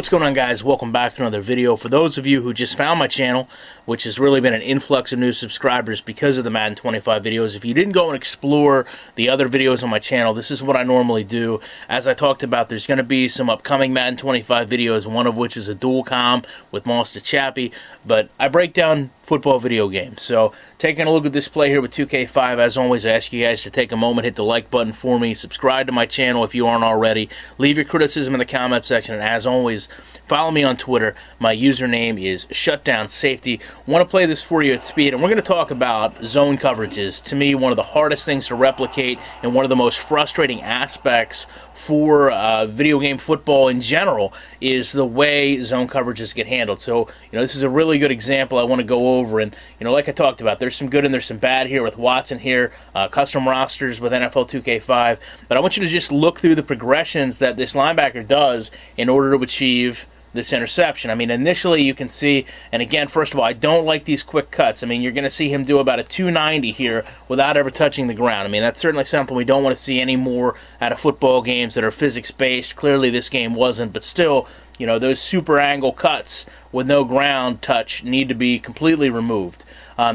What's going on, guys? Welcome back to another video. For those of you who just found my channel, which has really been an influx of new subscribers because of the Madden 25 videos, if you didn't go and explore the other videos on my channel, this is what I normally do. As I talked about, there's going to be some upcoming Madden 25 videos, one of which is a dual com with Moss to Chappie, but I break down football video games. So, taking a look at this play here with 2K5, as always, I ask you guys to take a moment, hit the like button for me, subscribe to my channel if you aren't already, leave your criticism in the comment section, and as always, follow me on Twitter. My username is ShutdownSafety. I want to play this for you at speed, and we're going to talk about zone coverages. To me, one of the hardest things to replicate and one of the most frustrating aspects for video game football in general is the way zone coverages get handled. So, this is a really good example I want to go over, and, like I talked about, there's some good and there's some bad here with Watson here, custom rosters with NFL 2K5, but I want you to just look through the progressions that this linebacker does in order to achieve this interception. I mean, initially you can see, and again, first of all, I don't like these quick cuts. I mean, you're going to see him do about a 290 here without ever touching the ground. I mean, that's certainly something we don't want to see anymore out of football games that are physics-based. Clearly this game wasn't, but still, those super angle cuts with no ground touch need to be completely removed.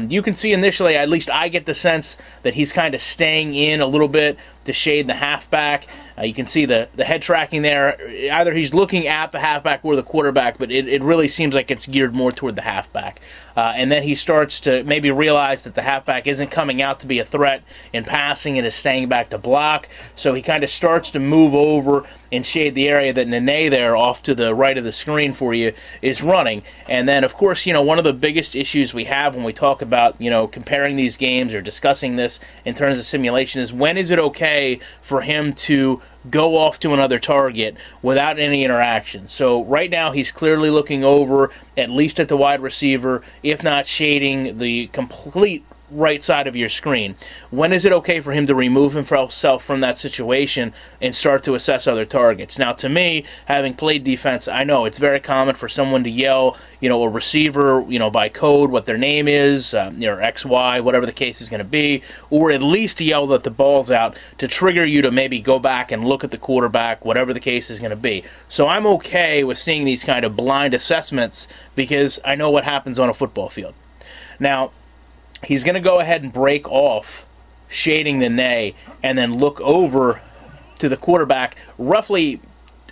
You can see initially, at least I get the sense that he's kind of staying in a little bit to shade the halfback. You can see the head tracking there. Either he's looking at the halfback or the quarterback, but it really seems like it's geared more toward the halfback. And then he starts to maybe realize that the halfback isn't coming out to be a threat in passing and is staying back to block. So he kind of starts to move over and shade the area that Nene there off to the right of the screen for you is running. And then, of course, one of the biggest issues we have when we talk about, comparing these games or discussing this in terms of simulation is when is it okay for him to go off to another target without any interaction. So right now he's clearly looking over at least at the wide receiver, if not shading the complete right side of your screen. When is it okay for him to remove himself from that situation and start to assess other targets? Now, to me, having played defense, I know it's very common for someone to yell, a receiver, by code what their name is, or XY, whatever the case is going to be, or at least to yell that the ball's out to trigger you to maybe go back and look at the quarterback, whatever the case is going to be. So I'm okay with seeing these kind of blind assessments because I know what happens on a football field. Now, he's going to go ahead and break off, shading the nay, and then look over to the quarterback roughly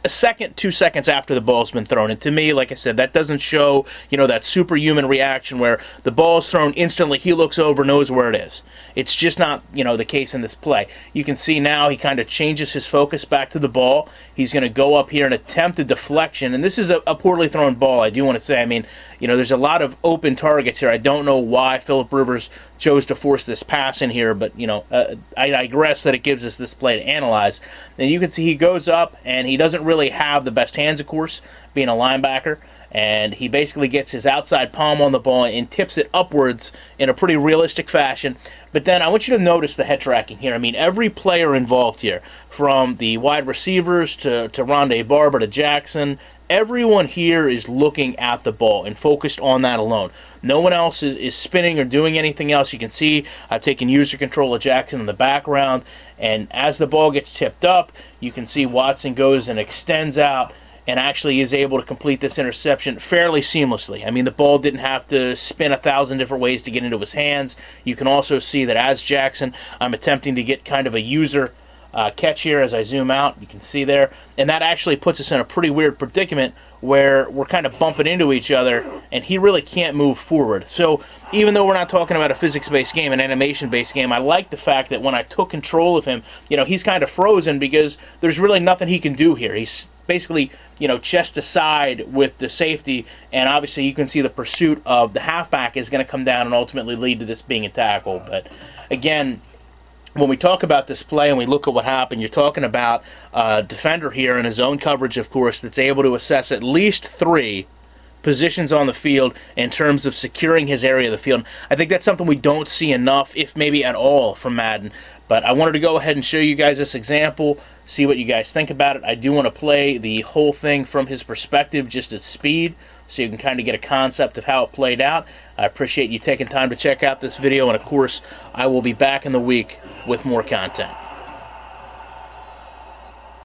a second, 2 seconds after the ball's been thrown. And to me, like I said, that doesn't show, that superhuman reaction where the ball's thrown instantly, he looks over, knows where it is. It's just not, the case in this play. You can see now he kind of changes his focus back to the ball. He's going to go up here and attempt a deflection. And this is a poorly thrown ball, I do want to say. I mean, there's a lot of open targets here. I don't know why Phillip Rivers chose to force this pass in here, but, I digress that it gives us this play to analyze. And you can see he goes up, and he doesn't really have the best hands, of course, being a linebacker. And he basically gets his outside palm on the ball and tips it upwards in a pretty realistic fashion. But then I want you to notice the head tracking here. I mean, every player involved here, from the wide receivers to Rondé Barber to Jackson, everyone here is looking at the ball and focused on that alone. No one else is spinning or doing anything else. You can see I've taken user control of Jackson in the background, and as the ball gets tipped up, you can see Watson goes and extends out and actually is able to complete this interception fairly seamlessly. I mean, the ball didn't have to spin 1,000 different ways to get into his hands. You can also see that as Jackson, I'm attempting to get kind of a user catch here as I zoom out. You can see there. And that actually puts us in a pretty weird predicament where we're kind of bumping into each other, and he really can't move forward. So even though we're not talking about a physics-based game, an animation-based game, I like the fact that when I took control of him, he's kind of frozen because there's really nothing he can do here. He's basically, chest aside with the safety, and obviously you can see the pursuit of the halfback is going to come down and ultimately lead to this being a tackle. But again, when we talk about this play and we look at what happened, you're talking about a defender here in his own coverage, of course, that's able to assess at least 3 positions on the field in terms of securing his area of the field. I think that's something we don't see enough, if maybe at all, from Madden. But I wanted to go ahead and show you guys this example, see what you guys think about it. I do want to play the whole thing from his perspective, just at speed, so you can kind of get a concept of how it played out. I appreciate you taking time to check out this video, and of course, I will be back in the week with more content.